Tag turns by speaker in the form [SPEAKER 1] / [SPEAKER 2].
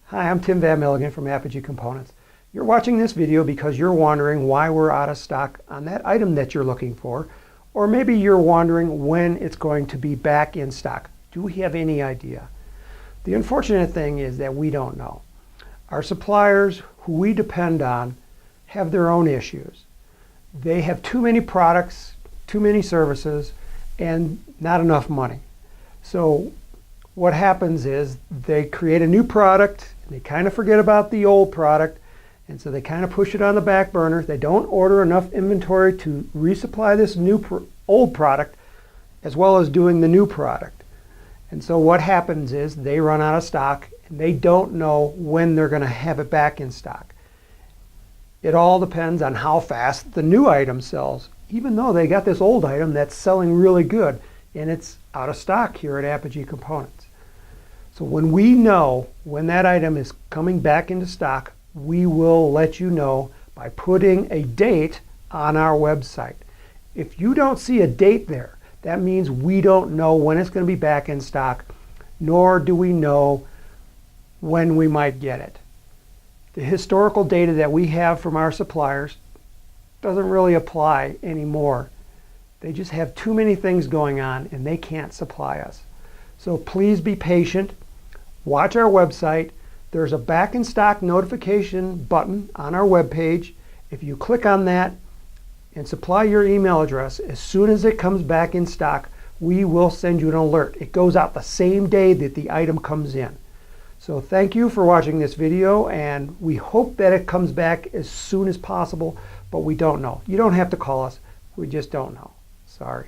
[SPEAKER 1] Hi, I'm Tim Van Milligan from Apogee Components. You're watching this video because you're wondering why we're out of stock on that item that you're looking for, or maybe you're wondering when it's going to be back in stock. Do we have any idea? The unfortunate thing is that we don't know. Our suppliers, who we depend on, have their own issues. They have too many products, too many services, and not enough money. So what happens is they create a new product, and they kind of forget about the old product, and so they kind of push it on the back burner. They don't order enough inventory to resupply this old product as well as doing the new product. And so what happens is they run out of stock, and they don't know when they're going to have it back in stock. It all depends on how fast the new item sells, even though they got this old item that's selling really good, and it's out of stock here at Apogee Components. So when we know when that item is coming back into stock, we will let you know by putting a date on our website. If you don't see a date there, that means we don't know when it's going to be back in stock, nor do we know when we might get it. The historical data that we have from our suppliers doesn't really apply anymore. They just have too many things going on and they can't supply us. So please be patient. Watch our website. There's a back in stock notification button on our webpage. If you click on that and supply your email address, as soon as it comes back in stock, we will send you an alert. It goes out the same day that the item comes in. So thank you for watching this video, and we hope that it comes back as soon as possible, but we don't know. You don't have to call us. We just don't know. Sorry.